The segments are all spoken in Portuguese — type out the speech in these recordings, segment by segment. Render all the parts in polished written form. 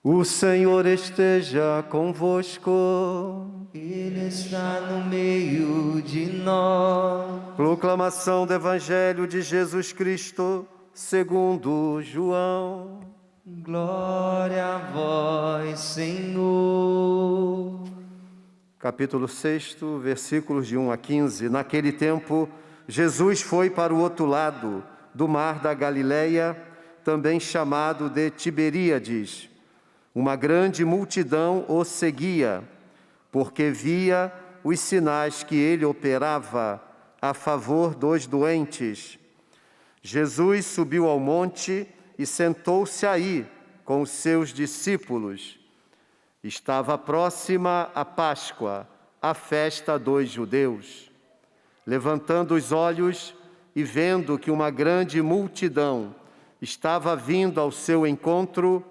O Senhor esteja convosco. Ele está no meio de nós. Proclamação do Evangelho de Jesus Cristo, segundo João. Glória a vós, Senhor. Capítulo 6, versículos de 1 a 15. Naquele tempo, Jesus foi para o outro lado do mar da Galileia, também chamado de Tiberíades. Uma grande multidão o seguia, porque via os sinais que ele operava a favor dos doentes. Jesus subiu ao monte e sentou-se aí com os seus discípulos. Estava próxima a Páscoa, a festa dos judeus. Levantando os olhos e vendo que uma grande multidão estava vindo ao seu encontro,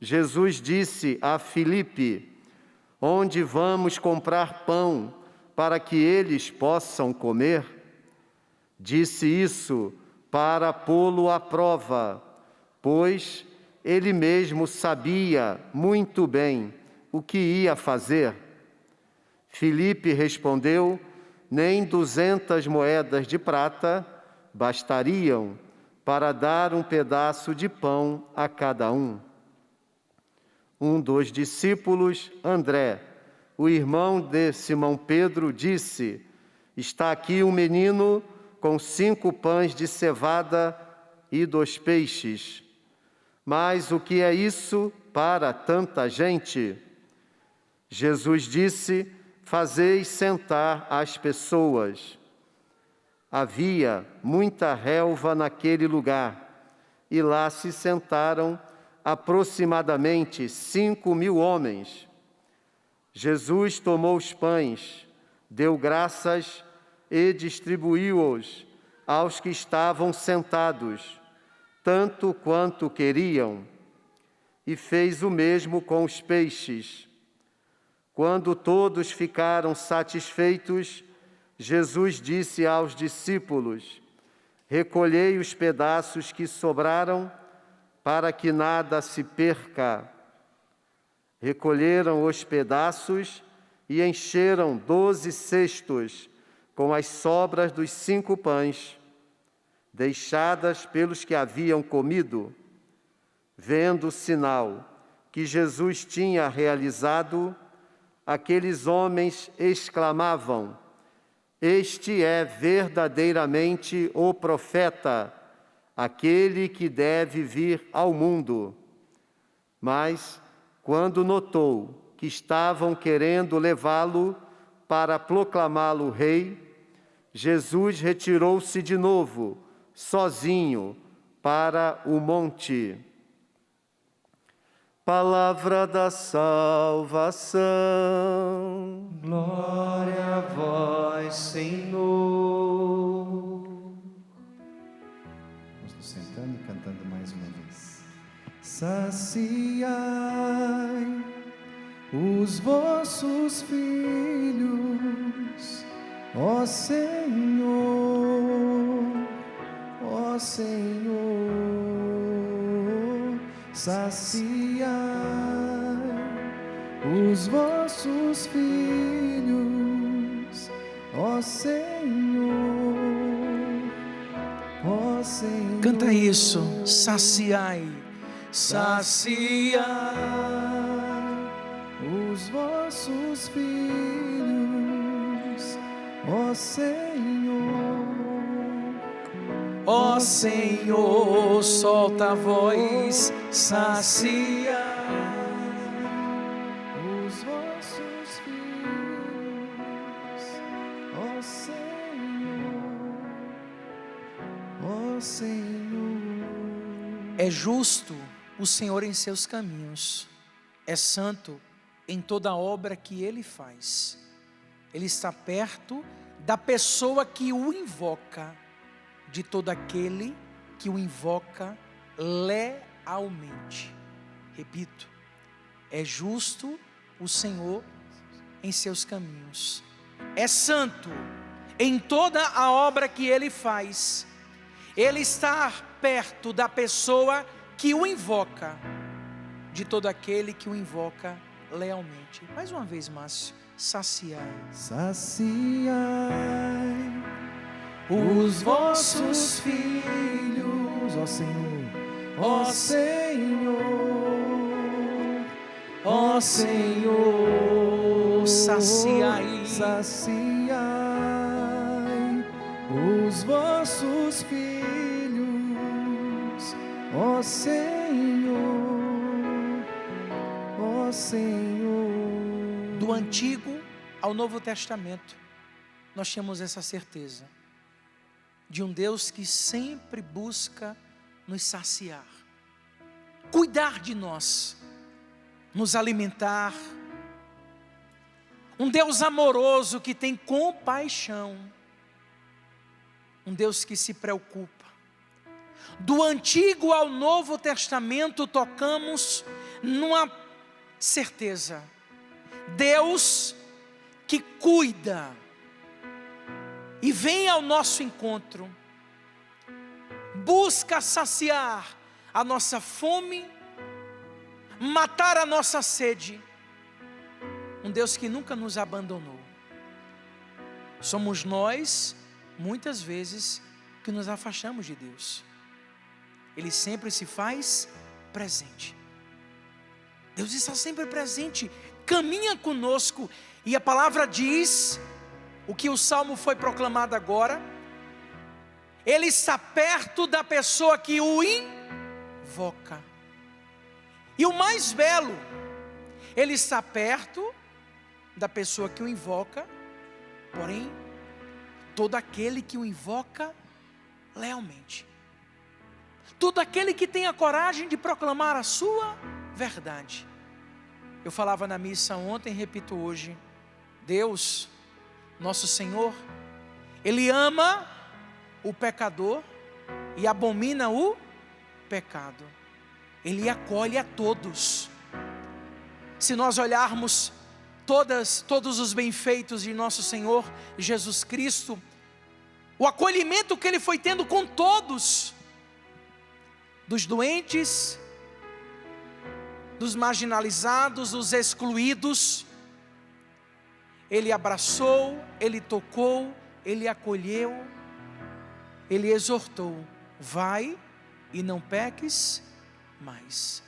Jesus disse a Filipe: onde vamos comprar pão para que eles possam comer? Disse isso para pô-lo à prova, pois ele mesmo sabia muito bem o que ia fazer. Filipe respondeu: nem 200 moedas de prata bastariam para dar um pedaço de pão a cada um. Um dos discípulos, André, o irmão de Simão Pedro, disse: está aqui um menino com 5 pães de cevada e 2 peixes. Mas o que é isso para tanta gente? Jesus disse: fazei sentar as pessoas. Havia muita relva naquele lugar, e lá se sentaram aproximadamente 5.000 homens. Jesus tomou os pães, deu graças e distribuiu-os aos que estavam sentados, tanto quanto queriam, e fez o mesmo com os peixes. Quando todos ficaram satisfeitos, Jesus disse aos discípulos: recolhei os pedaços que sobraram, para que nada se perca. Recolheram os pedaços e encheram 12 cestos com as sobras dos 5 pães, deixadas pelos que haviam comido. Vendo o sinal que Jesus tinha realizado, aqueles homens exclamavam: este é verdadeiramente o profeta, aquele que deve vir ao mundo. Mas, quando notou que estavam querendo levá-lo para proclamá-lo rei, Jesus retirou-se de novo, sozinho, para o monte. Palavra da salvação. Glória a vós, Senhor. Vamos nos sentando e cantando mais uma vez. Saciai os vossos filhos, ó Senhor, ó Senhor. Saciai os vossos filhos, ó Senhor, ó Senhor. Canta isso, saciai, saciai os vossos filhos, ó Senhor, ó Senhor, solta a voz, saciai os vossos filhos, ó Senhor, ó Senhor. É justo o Senhor em seus caminhos, é santo em toda obra que Ele faz. Ele está perto da pessoa que o invoca, de todo aquele que o invoca lealmente. Repito, é justo o Senhor em seus caminhos, é santo em toda a obra que Ele faz. Ele está perto da pessoa que o invoca, de todo aquele que o invoca lealmente. Mais uma vez, Márcio, saciai. Saciai Os vossos filhos, ó Senhor, ó Senhor, ó Senhor, saciai, saciai os vossos filhos, ó Senhor, ó Senhor. Do Antigo ao Novo Testamento, nós temos essa certeza de um Deus que sempre busca nos saciar, cuidar de nós, nos alimentar. Um Deus amoroso que tem compaixão, um Deus que se preocupa. Do Antigo ao Novo Testamento tocamos numa certeza: Deus que cuida e vem ao nosso encontro, busca saciar a nossa fome, matar a nossa sede. Um Deus que nunca nos abandonou. Somos nós, muitas vezes, que nos afastamos de Deus. Ele sempre se faz presente. Deus está sempre presente, caminha conosco. E a palavra diz, o que o salmo foi proclamado agora: Ele está perto da pessoa que o invoca. E o mais belo, Ele está perto da pessoa que o invoca, porém, todo aquele que o invoca lealmente. Todo aquele que tem a coragem de proclamar a sua verdade. Eu falava na missa ontem, repito hoje: Deus, nosso Senhor, Ele ama o pecador e abomina o pecado. Ele acolhe a todos. Se nós olharmos todos os benfeitos de nosso Senhor Jesus Cristo, o acolhimento que Ele foi tendo com todos, dos doentes, dos marginalizados, dos excluídos, Ele abraçou, Ele tocou, Ele acolheu, Ele exortou: vai e não peques mais.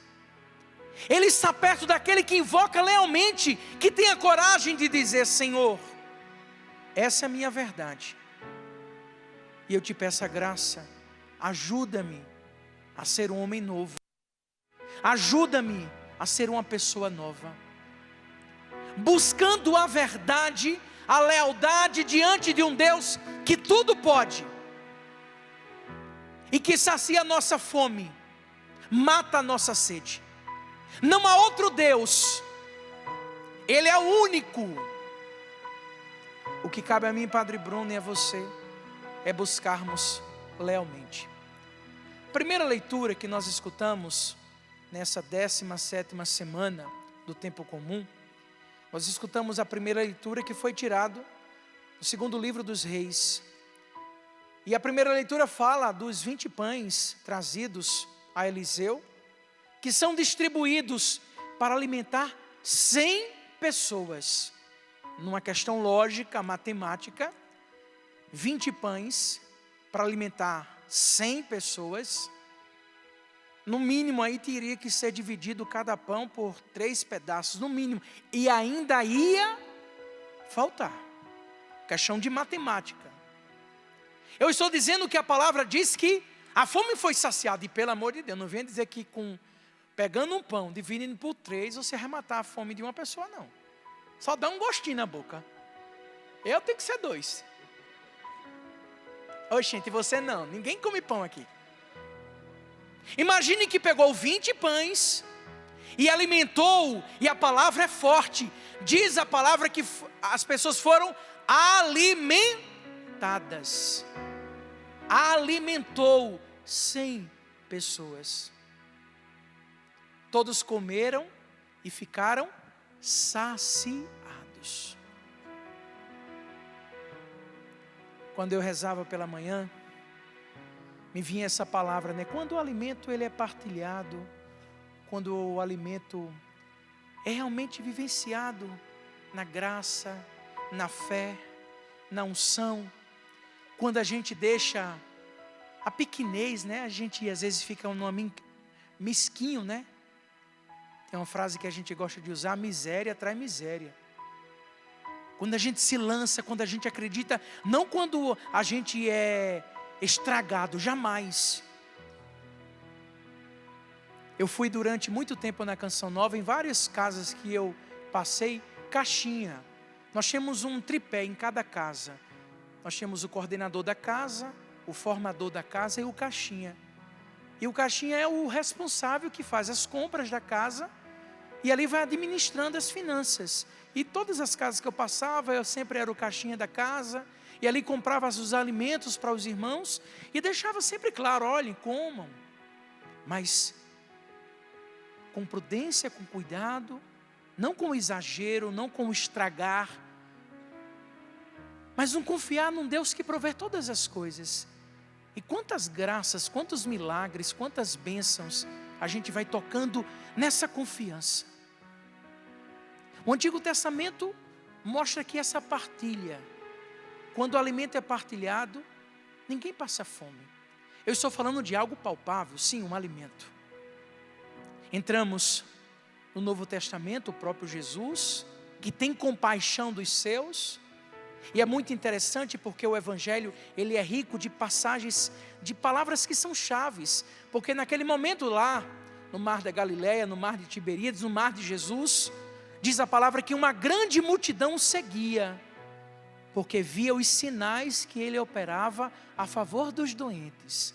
Ele está perto daquele que invoca lealmente, que tem a coragem de dizer: Senhor, essa é a minha verdade, e eu te peço a graça, ajuda-me a ser um homem novo, ajuda-me a ser uma pessoa nova, buscando a verdade, a lealdade diante de um Deus que tudo pode, e que sacia a nossa fome, mata a nossa sede. Não há outro Deus, Ele é o único. O que cabe a mim, Padre Bruno, e a você, é buscarmos lealmente. Primeira leitura que nós escutamos nessa 17ª semana do tempo comum, nós escutamos a primeira leitura que foi tirado do segundo livro dos Reis. E a primeira leitura fala dos 20 pães trazidos a Eliseu, que são distribuídos para alimentar 100 pessoas. Numa questão lógica, matemática, 20 pães para alimentar 100 pessoas, no mínimo aí teria que ser dividido cada pão por 3 pedaços, no mínimo, e ainda ia faltar. Questão de matemática. Eu estou dizendo que a palavra diz que a fome foi saciada, e pelo amor de Deus, não venha dizer que pegando um pão, dividindo por 3, você arrematar a fome de uma pessoa, não. Só dá um gostinho na boca. Eu tenho que ser 2. Oi, gente, você não. Ninguém come pão aqui. Imagine que pegou 20 pães e alimentou, e a palavra é forte. Diz a palavra que as pessoas foram alimentadas. Alimentou 100 pessoas. Todos comeram e ficaram saciados. Quando eu rezava pela manhã, me vinha essa palavra, né? Quando o alimento ele é partilhado quando o alimento é realmente vivenciado na graça, na fé, na unção. Quando a gente deixa a pequenez, né? A gente às vezes fica mesquinho, né? Tem uma frase que a gente gosta de usar: miséria atrai miséria. Quando a gente se lança, quando a gente acredita, não quando a gente é estragado, jamais. Eu fui durante muito tempo na Canção Nova, em várias casas que eu passei, caixinha. Nós tínhamos um tripé em cada casa. Nós tínhamos o coordenador da casa, o formador da casa e o caixinha. E o caixinha é o responsável que faz as compras da casa e ali vai administrando as finanças. E todas as casas que eu passava, eu sempre era o caixinha da casa, e ali comprava os alimentos para os irmãos e deixava sempre claro: olhem, comam, mas com prudência, com cuidado, não com exagero, não com estragar, mas um confiar num Deus que provê todas as coisas. E quantas graças, quantos milagres, quantas bênçãos a gente vai tocando nessa confiança. O Antigo Testamento mostra que essa partilha, quando o alimento é partilhado, ninguém passa fome. Eu estou falando de algo palpável, sim, um alimento. Entramos no Novo Testamento, o próprio Jesus, que tem compaixão dos seus. E é muito interessante porque o Evangelho, ele é rico de passagens, de palavras que são chaves. Porque naquele momento lá, no mar da Galileia, no mar de Tiberíades, no mar de Jesus, diz a palavra que uma grande multidão seguia, porque via os sinais que ele operava a favor dos doentes.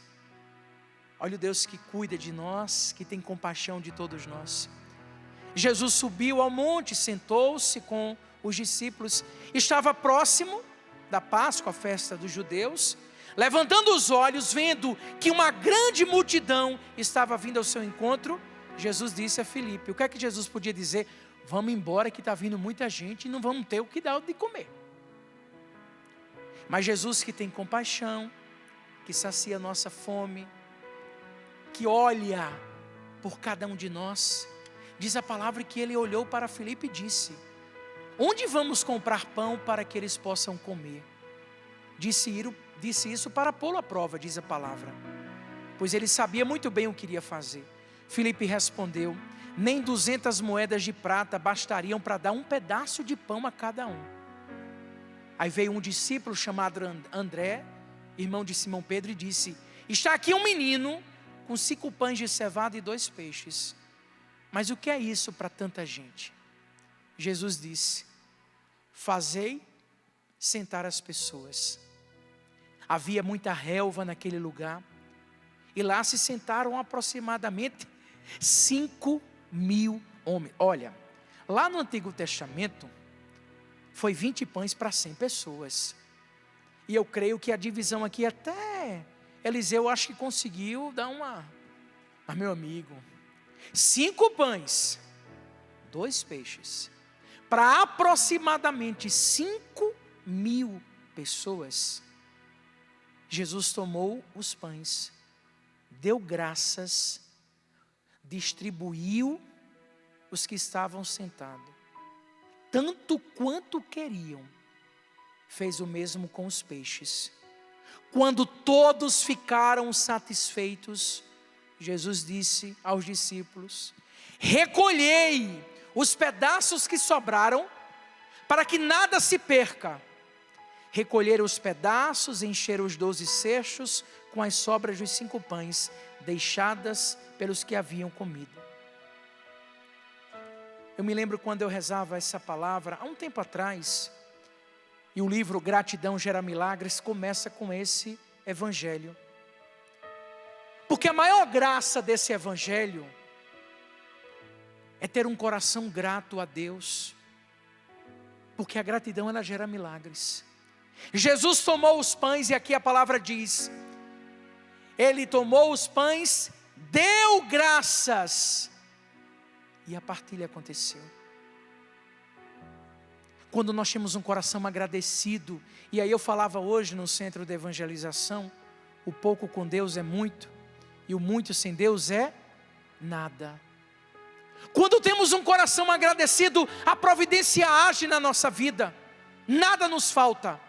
Olha o Deus que cuida de nós, que tem compaixão de todos nós. Jesus subiu ao monte, sentou-se com os discípulos, estava próximo da Páscoa, a festa dos judeus. Levantando os olhos, vendo que uma grande multidão estava vindo ao seu encontro, Jesus disse a Filipe: o que é que Jesus podia dizer? Vamos embora que está vindo muita gente e não vamos ter o que dar de comer. Mas Jesus, que tem compaixão, que sacia a nossa fome, que olha por cada um de nós, diz a palavra que ele olhou para Filipe e disse: onde vamos comprar pão para que eles possam comer? Disse isso para pô-lo à prova, diz a palavra, pois ele sabia muito bem o que iria fazer. Filipe respondeu: nem 200 moedas de prata bastariam para dar um pedaço de pão a cada um. Aí veio um discípulo chamado André, irmão de Simão Pedro, e disse: está aqui um menino com 5 pães de cevada e 2 peixes. Mas o que é isso para tanta gente? Jesus disse: fazei sentar as pessoas. Havia muita relva naquele lugar, e lá se sentaram aproximadamente 5.000 homens. Olha, lá no Antigo Testamento, foi 20 pães para 100 pessoas. E eu creio que a divisão aqui, até Eliseu acho que conseguiu dar uma... Mas meu amigo, 5 pães, 2 peixes, para aproximadamente 5.000 pessoas. Jesus tomou os pães, deu graças, distribuiu os que estavam sentados, tanto quanto queriam. Fez o mesmo com os peixes. Quando todos ficaram satisfeitos, Jesus disse aos discípulos: recolhei os pedaços que sobraram, para que nada se perca. Recolheram os pedaços, encheram os 12 cestos com as sobras dos 5 pães, deixadas pelos que haviam comido. Eu me lembro quando eu rezava essa palavra, há um tempo atrás, e o livro Gratidão Gera Milagres começa com esse evangelho. Porque a maior graça desse evangelho é ter um coração grato a Deus, porque a gratidão ela gera milagres. Jesus tomou os pães, e aqui a palavra diz, ele tomou os pães, deu graças, e a partilha aconteceu. Quando nós temos um coração agradecido, e aí eu falava hoje no centro de evangelização, o pouco com Deus é muito, e o muito sem Deus é nada. Quando temos um coração agradecido, a providência age na nossa vida, nada nos falta.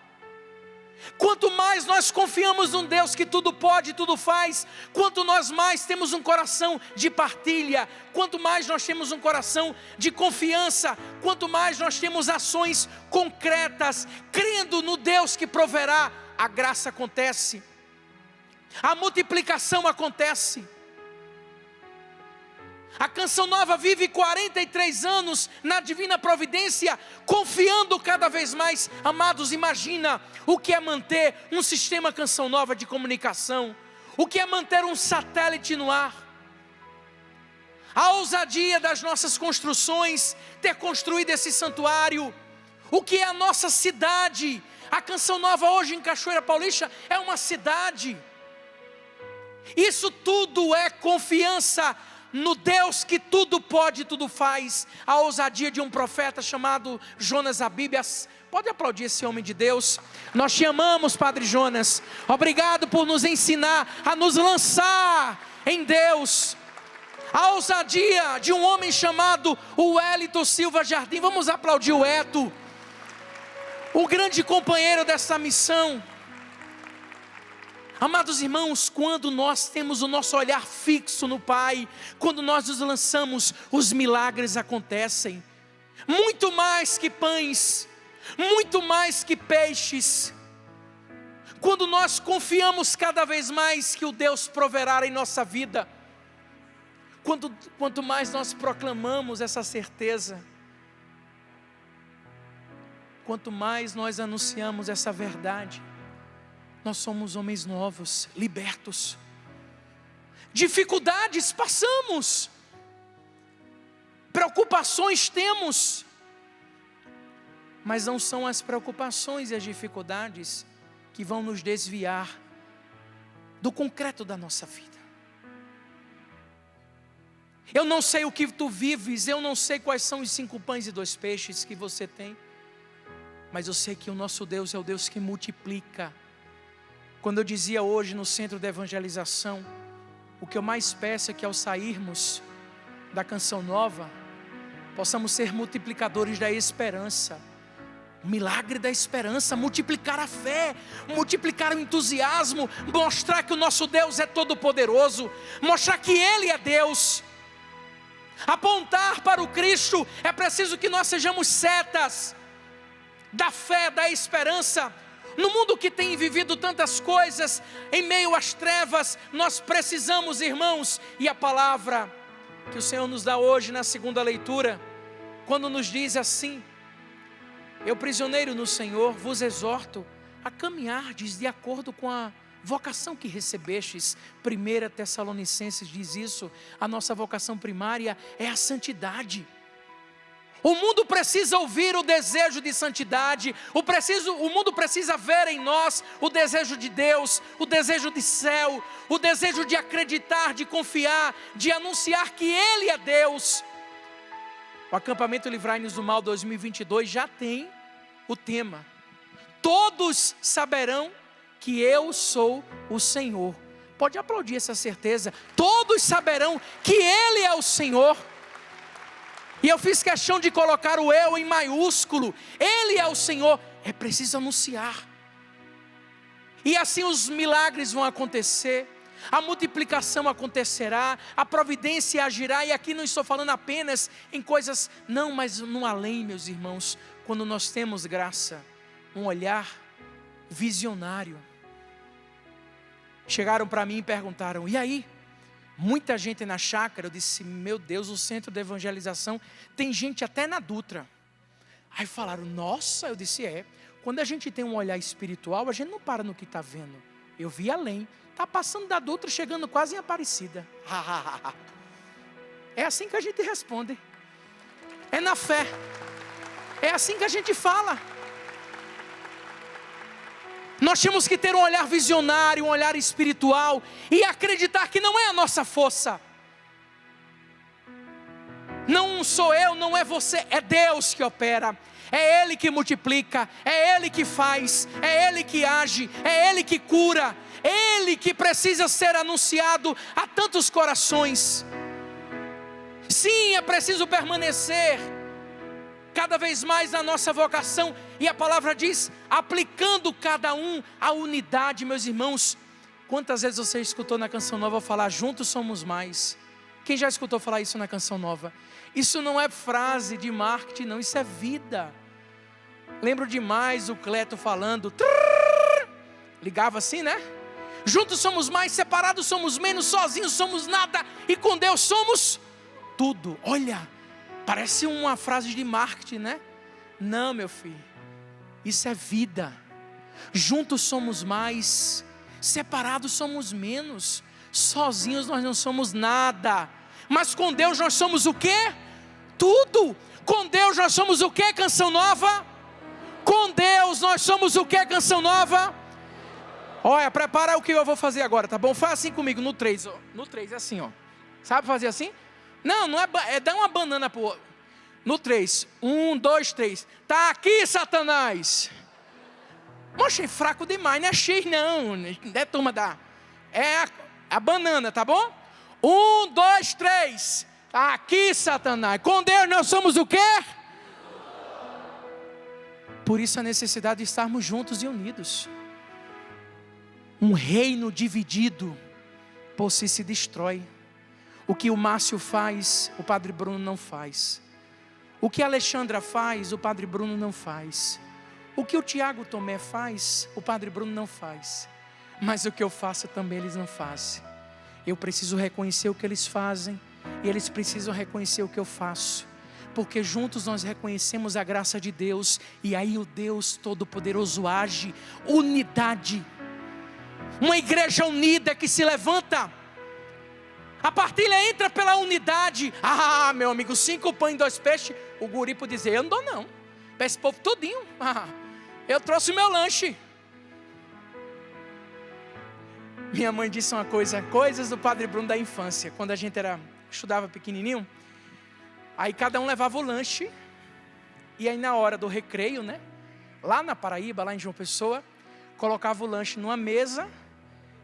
Quanto mais nós confiamos num Deus que tudo pode, tudo faz, quanto nós mais temos um coração de partilha, quanto mais nós temos um coração de confiança, quanto mais nós temos ações concretas, crendo no Deus que proverá, a graça acontece, a multiplicação acontece. A Canção Nova vive 43 anos na divina providência, confiando cada vez mais. Amados, imagina o que é manter um sistema Canção Nova de comunicação, o que é manter um satélite no ar, a ousadia das nossas construções, ter construído esse santuário, o que é a nossa cidade. A Canção Nova hoje em Cachoeira Paulista é uma cidade. Isso tudo é confiança no Deus que tudo pode, tudo faz. A ousadia de um profeta chamado Jonas Abibias. Pode aplaudir esse homem de Deus. Nós te amamos, Padre Jonas. Obrigado por nos ensinar a nos lançar em Deus. A ousadia de um homem chamado Wellington Silva Jardim. Vamos aplaudir o Eto, o grande companheiro dessa missão. Amados irmãos, quando nós temos o nosso olhar fixo no Pai, quando nós nos lançamos, os milagres acontecem. Muito mais que pães, muito mais que peixes. Quando nós confiamos cada vez mais que o Deus proverá em nossa vida, quanto mais nós proclamamos essa certeza, quanto mais nós anunciamos essa verdade, nós somos homens novos, libertos. Dificuldades passamos, preocupações temos, mas não são as preocupações e as dificuldades que vão nos desviar do concreto da nossa vida. Eu não sei o que tu vives, eu não sei quais são os 5 pães e 2 peixes que você tem, mas eu sei que o nosso Deus é o Deus que multiplica. Quando eu dizia hoje no centro de evangelização, o que eu mais peço é que ao sairmos da Canção Nova, possamos ser multiplicadores da esperança. O milagre da esperança, multiplicar a fé, multiplicar o entusiasmo, mostrar que o nosso Deus é todo poderoso, mostrar que Ele é Deus. Apontar para o Cristo, é preciso que nós sejamos setas da fé, da esperança. No mundo que tem vivido tantas coisas, em meio às trevas, nós precisamos, irmãos, e a palavra que o Senhor nos dá hoje na segunda leitura, quando nos diz assim: eu, prisioneiro no Senhor, vos exorto a caminhardes de acordo com a vocação que recebestes. 1 Tessalonicenses diz isso, a nossa vocação primária é a santidade. O mundo precisa ouvir o desejo de santidade, o mundo precisa ver em nós o desejo de Deus, o desejo de céu, o desejo de acreditar, de confiar, de anunciar que Ele é Deus. O acampamento Livrai-nos do Mal 2022 já tem o tema: todos saberão que eu sou o Senhor. Pode aplaudir essa certeza, todos saberão que Ele é o Senhor. E eu fiz questão de colocar o eu em maiúsculo. Ele é o Senhor. É preciso anunciar. E assim os milagres vão acontecer, a multiplicação acontecerá, a providência agirá. E aqui não estou falando apenas em coisas, não, mas no além, meus irmãos. Quando nós temos graça, um olhar visionário. Chegaram para mim e perguntaram: e aí? Muita gente na chácara. Eu disse: meu Deus, o centro de evangelização tem gente até na Dutra. Aí falaram: nossa. Eu disse: é, quando a gente tem um olhar espiritual, a gente não para no que está vendo. Eu vi além, está passando da Dutra, chegando quase em Aparecida. É assim que a gente responde, é na fé, é assim que a gente fala. Nós temos que ter um olhar visionário, um olhar espiritual, e acreditar que não é a nossa força, não sou eu, não é você, é Deus que opera, é Ele que multiplica, é Ele que faz, é Ele que age, é Ele que cura, Ele que precisa ser anunciado a tantos corações. Sim, é preciso permanecer cada vez mais na nossa vocação, e a palavra diz, aplicando cada um a unidade. Meus irmãos, quantas vezes você escutou na Canção Nova falar, juntos somos mais? Quem já escutou falar isso na Canção Nova? Isso não é frase de marketing, não, isso é vida. Lembro demais o Cleto falando, ligava assim, né? Juntos somos mais, separados somos menos, sozinhos somos nada, e com Deus somos tudo. Olha, parece uma frase de marketing, né? Não, meu filho, isso é vida. Juntos somos mais, separados somos menos, sozinhos nós não somos nada, mas com Deus nós somos o quê? Tudo. Com Deus nós somos o quê, Canção Nova? Com Deus nós somos o quê, Canção Nova? Olha, prepara o que eu vou fazer agora, tá bom? Faz assim comigo, no 3, ó. No 3, é assim, ó. Sabe fazer assim? Não é dar uma banana pro outro. No 3, 1, 2, 3. Tá aqui, Satanás. Achei fraco demais, não é X não. É turma da... É a banana, tá bom? 1, 2, 3. Tá aqui, Satanás. Com Deus nós somos o quê? Por isso a necessidade de estarmos juntos e unidos. Um reino dividido por si se destrói. O que o Márcio faz, o Padre Bruno não faz. O que a Alexandra faz, o Padre Bruno não faz. O que o Tiago Tomé faz, o Padre Bruno não faz. Mas o que eu faço também eles não fazem. Eu preciso reconhecer o que eles fazem, e eles precisam reconhecer o que eu faço. Porque juntos nós reconhecemos a graça de Deus, e aí o Deus Todo-Poderoso age. Unidade. Uma igreja unida que se levanta. A partilha entra pela unidade. Ah, meu amigo, 5 pães e 2 peixes. O guri pode dizer, eu não dou não. Para esse povo todinho. Eu trouxe o meu lanche. Minha mãe disse uma coisa, coisas do Padre Bruno da infância. Quando a gente estudava pequenininho. Aí cada um levava o lanche. E aí na hora do recreio, né? Lá na Paraíba, lá em João Pessoa, colocava o lanche numa mesa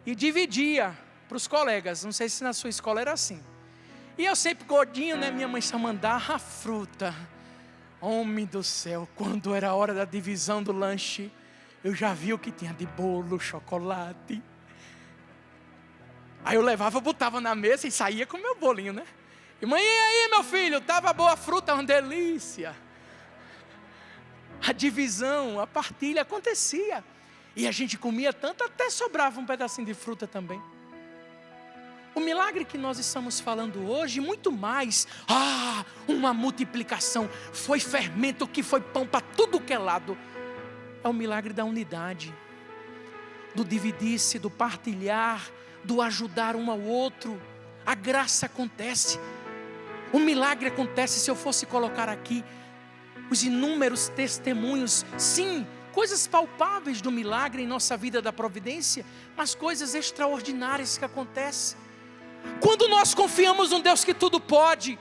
e dividia para os colegas. Não sei se na sua escola era assim. E eu sempre gordinho, né? Minha mãe só mandava a fruta. Homem do céu, quando era a hora da divisão do lanche, eu já vi o que tinha de bolo, chocolate. Aí eu levava, botava na mesa e saía com o meu bolinho, né? E mãe, e aí meu filho, tava boa a fruta, uma delícia. A divisão, a partilha acontecia. E a gente comia tanto, até sobrava um pedacinho de fruta também. O milagre que nós estamos falando hoje, muito mais, uma multiplicação, foi fermento que foi pão para tudo que é lado. É o milagre da unidade, do dividir-se, do partilhar, do ajudar um ao outro. A graça acontece, o milagre acontece. Se eu fosse colocar aqui os inúmeros testemunhos, sim, coisas palpáveis do milagre em nossa vida da providência, mas coisas extraordinárias que acontecem. Quando nós confiamos num Deus que tudo pode,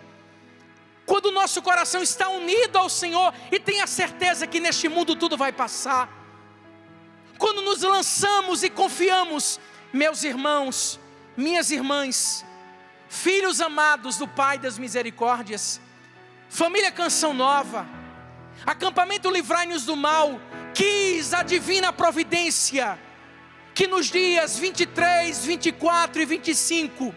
quando o nosso coração está unido ao Senhor e tem a certeza que neste mundo tudo vai passar, quando nos lançamos e confiamos, meus irmãos, minhas irmãs, filhos amados do Pai das Misericórdias, família Canção Nova, acampamento Livrai-nos do Mal, quis a divina providência que nos dias 23, 24 e 25,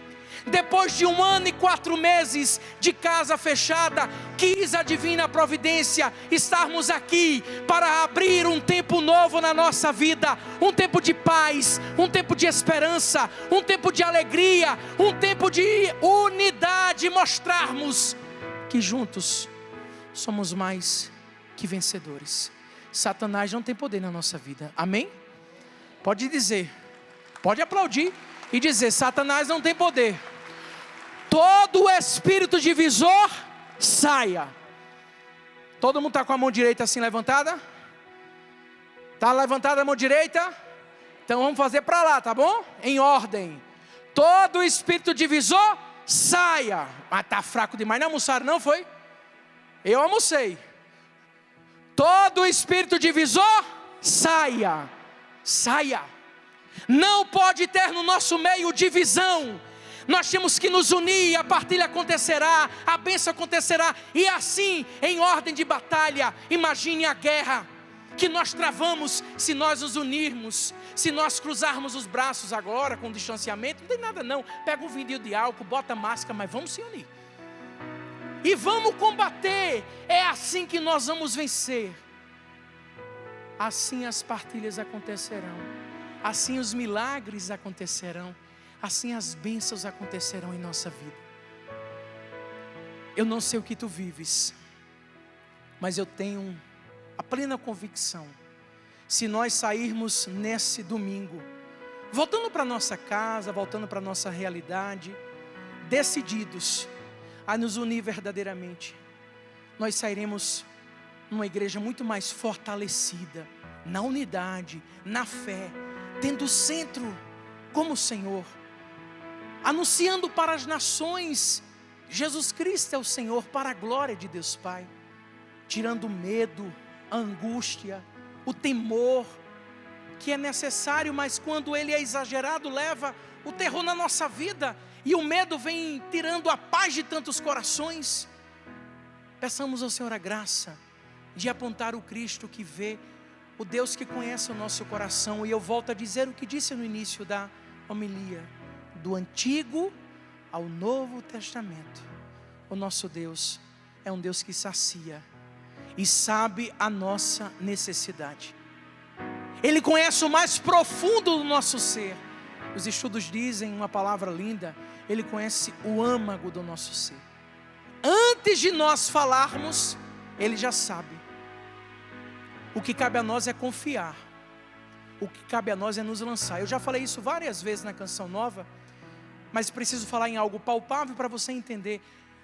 depois de 1 ano e 4 meses de casa fechada, quis a divina providência estarmos aqui para abrir um tempo novo na nossa vida, um tempo de paz, um tempo de esperança, um tempo de alegria, um tempo de unidade, mostrarmos que juntos somos mais que vencedores. Satanás não tem poder na nossa vida, amém? Pode dizer, pode aplaudir e dizer, Satanás não tem poder. Todo o espírito divisor, saia. Todo mundo está com a mão direita assim levantada? Está levantada a mão direita? Então vamos fazer para lá, tá bom? Em ordem. Todo o espírito divisor, saia. Mas está fraco demais, não almoçaram não, foi? Eu almocei. Todo o espírito divisor, saia. Saia. Não pode ter no nosso meio divisão. Nós temos que nos unir, a partilha acontecerá, a bênção acontecerá. E assim, em ordem de batalha, imagine a guerra que nós travamos se nós nos unirmos, se nós cruzarmos os braços agora com distanciamento. Não tem nada não, pega um vidinho de álcool, bota máscara, mas vamos se unir. E vamos combater, é assim que nós vamos vencer. Assim as partilhas acontecerão, assim os milagres acontecerão, assim as bênçãos acontecerão em nossa vida. Eu não sei o que tu vives, mas eu tenho a plena convicção, se nós sairmos nesse domingo, voltando para nossa casa, voltando para nossa realidade, decididos a nos unir verdadeiramente, nós sairemos numa igreja muito mais fortalecida, na unidade, na fé, tendo o centro como o Senhor, anunciando para as nações, Jesus Cristo é o Senhor, para a glória de Deus Pai, tirando o medo, a angústia, o temor, que é necessário, mas quando ele é exagerado, leva o terror na nossa vida, e o medo vem tirando a paz de tantos corações. Peçamos ao Senhor a graça de apontar o Cristo que vê, o Deus que conhece o nosso coração. E eu volto a dizer o que disse no início da homilia, do Antigo ao Novo Testamento, o nosso Deus é um Deus que sacia e sabe a nossa necessidade. Ele conhece o mais profundo do nosso ser. Os estudos dizem uma palavra linda, Ele conhece o âmago do nosso ser. Antes de nós falarmos, Ele já sabe. O que cabe a nós é confiar. O que cabe a nós é nos lançar. Eu já falei isso várias vezes na Canção Nova, mas preciso falar em algo palpável para você entender.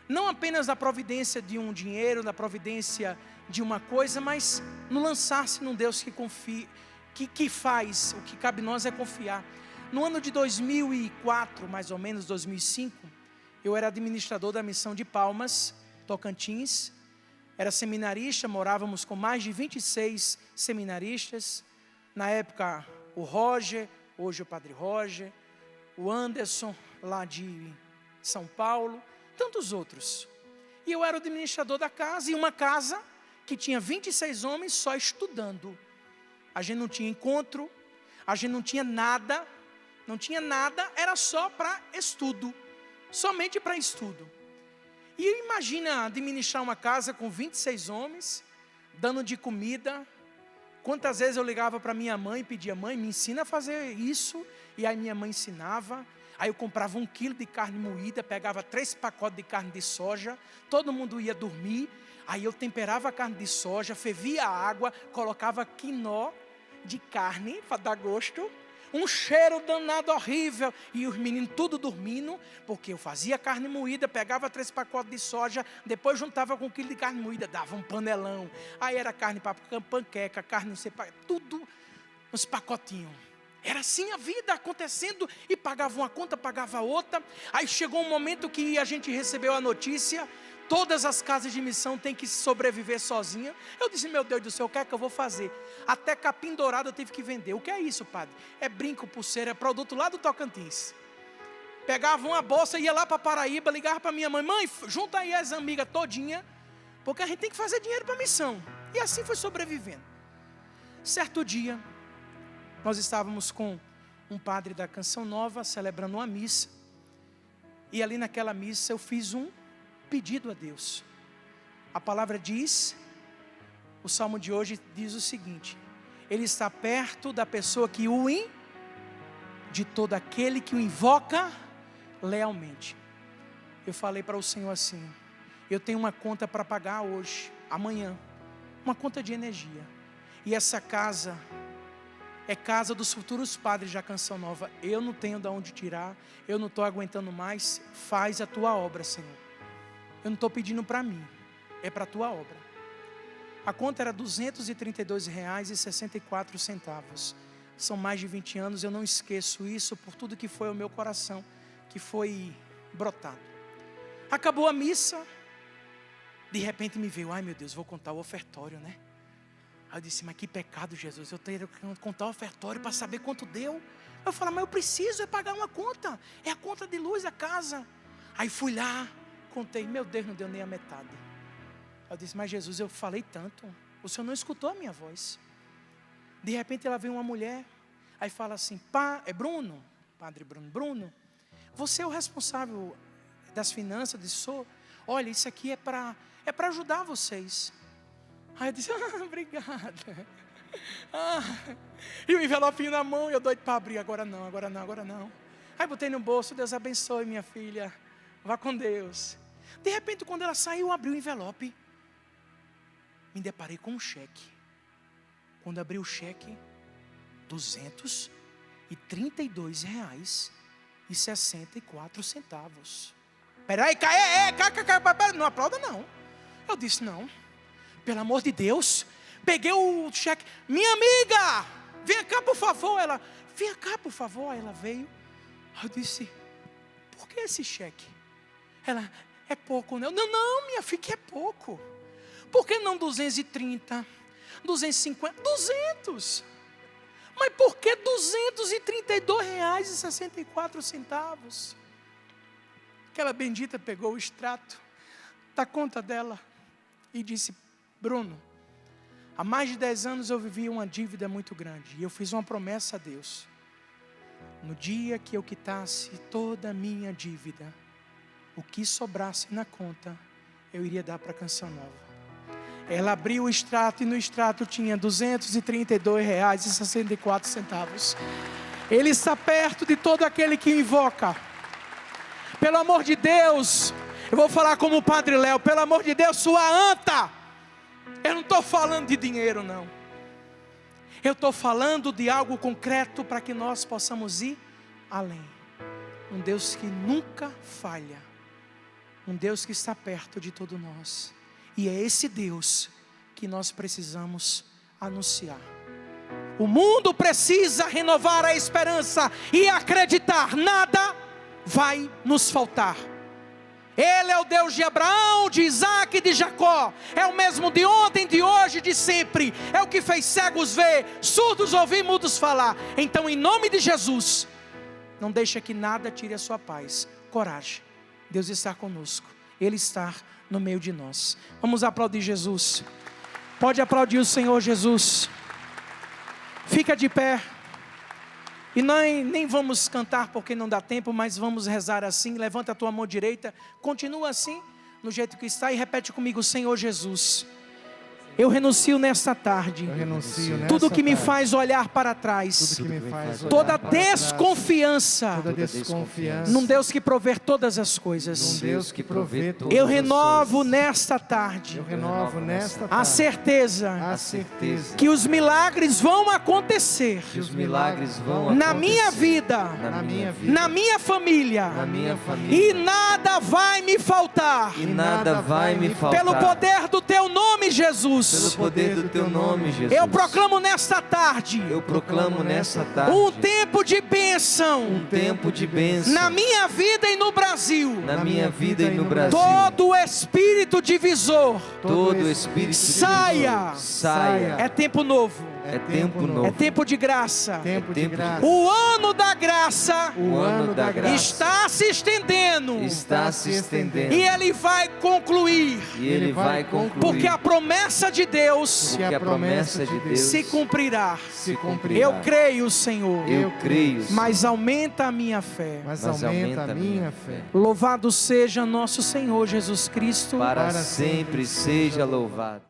Não apenas da providência de um dinheiro, da providência de uma coisa, mas no lançar-se num Deus que confia, que faz. O que cabe a nós é confiar. No ano de 2004, mais ou menos 2005, eu era administrador da missão de Palmas, Tocantins. Era seminarista, morávamos com mais de 26 seminaristas. Na época, o Roger, hoje o Padre Roger, o Anderson, lá de São Paulo, tantos outros. E eu era o administrador da casa, e uma casa que tinha 26 homens só estudando. A gente não tinha encontro, a gente não tinha nada, era só para estudo, somente para estudo. E imagina administrar uma casa com 26 homens, dando de comida. Quantas vezes eu ligava para minha mãe e pedia: mãe, me ensina a fazer isso. E aí minha mãe ensinava. Aí eu comprava 1 quilo de carne moída, pegava 3 pacotes de carne de soja, todo mundo ia dormir. Aí eu temperava a carne de soja, fervia a água, colocava quinó de carne para dar gosto. Um cheiro danado horrível, e os meninos tudo dormindo, porque eu fazia carne moída, pegava 3 pacotes de soja, depois juntava com 1 quilo de carne moída, dava um panelão, aí era carne para panqueca, carne não sei, tudo nos pacotinhos. Era assim a vida acontecendo, e pagava uma conta, pagava outra. Aí chegou um momento que a gente recebeu a notícia: todas as casas de missão têm que sobreviver sozinha. Eu disse: meu Deus do céu, o que é que eu vou fazer? Até capim dourado eu tive que vender. O que é isso, padre? É brinco, pulseira, é produto lá do Tocantins. Pegava uma bolsa, ia lá para Paraíba, ligava para minha mãe: mãe, junta aí as amigas todinha, porque a gente tem que fazer dinheiro para a missão. E assim foi sobrevivendo. Certo dia, nós estávamos com um padre da Canção Nova, celebrando uma missa. E ali naquela missa eu fiz um pedido a Deus. A palavra diz, o salmo de hoje diz o seguinte: Ele está perto da pessoa que de todo aquele que o invoca lealmente. Eu falei para o Senhor assim: eu tenho uma conta para pagar hoje, amanhã, uma conta de energia, e essa casa é casa dos futuros padres da Canção Nova. Eu não tenho de onde tirar, eu não estou aguentando mais. Faz a tua obra, Senhor. Eu não estou pedindo para mim, é para a tua obra. A conta era R$ 232,64. São mais de 20 anos, eu não esqueço isso por tudo que foi o meu coração, que foi brotado. Acabou a missa, de repente me veio: ai meu Deus, vou contar o ofertório, né? Aí eu disse: mas que pecado, Jesus, eu tenho que contar o ofertório para saber quanto deu. Eu falo, mas eu preciso pagar uma conta. É a conta de luz da casa. Aí fui lá, contei, meu Deus, não deu nem a metade. Eu disse, mas Jesus, eu falei tanto, o Senhor não escutou a minha voz. De repente ela veio uma mulher, aí fala assim, é Bruno, Padre Bruno, você é o responsável das finanças? Eu disse, sou. Olha, isso aqui é para ajudar vocês. Aí eu disse, obrigada. E o envelopinho na mão, eu doido para abrir, agora não. Aí botei no bolso, Deus abençoe minha filha, vá com Deus. De repente, quando ela saiu, eu abri o envelope, me deparei com um cheque. Quando abri o cheque, R$232,64. Peraí, não aplauda não. Eu disse, não, pelo amor de Deus. Peguei o cheque, minha amiga, vem cá por favor. Ela, vem cá por favor. Aí ela veio. Eu disse, por que esse cheque? Ela, é pouco, né? Não, minha filha, que é pouco. Por que não 230, 250, 200? Mas por que R$232,64? Aquela bendita pegou o extrato da conta dela e disse, Bruno, há mais de 10 anos eu vivi uma dívida muito grande. E eu fiz uma promessa a Deus. No dia que eu quitasse toda a minha dívida, o que sobrasse na conta, eu iria dar para a Canção Nova. Ela abriu o extrato e no extrato tinha R$232,64. Ele está perto de todo aquele que o invoca. Pelo amor de Deus, eu vou falar como o Padre Léo, pelo amor de Deus, sua anta. Eu não estou falando de dinheiro não. Eu estou falando de algo concreto para que nós possamos ir além. Um Deus que nunca falha. Um Deus que está perto de todos nós. E é esse Deus que nós precisamos anunciar. O mundo precisa renovar a esperança e acreditar. Nada vai nos faltar. Ele é o Deus de Abraão, de Isaac e de Jacó. É o mesmo de ontem, de hoje, de sempre. É o que fez cegos ver, surdos ouvir, mudos falar. Então, em nome de Jesus, não deixa que nada tire a sua paz. Coragem, Deus está conosco. Ele está no meio de nós. Vamos aplaudir Jesus. Pode aplaudir o Senhor Jesus. Fica de pé. E nem vamos cantar porque não dá tempo, mas vamos rezar assim. Levanta a tua mão direita, continua assim, no jeito que está, e repete comigo, Senhor Jesus, eu renuncio nesta tarde, tudo que me faz olhar para trás, toda desconfiança, num Deus que provê todas as coisas. Eu renovo nesta tarde a certeza que os milagres vão acontecer na minha vida, na minha família, e nada vai me faltar, pelo poder do teu nome, Jesus. Pelo poder do teu nome, Jesus. Eu proclamo nesta tarde um tempo de bênção, na minha vida e no Brasil. Todo o espírito divisor, saia. É tempo novo. É tempo de graça. O ano da graça está se estendendo. E ele vai concluir. Porque a promessa de Deus se cumprirá. Eu creio, Senhor. Mas aumenta a minha fé. Louvado seja nosso Senhor Jesus Cristo. Para sempre seja louvado.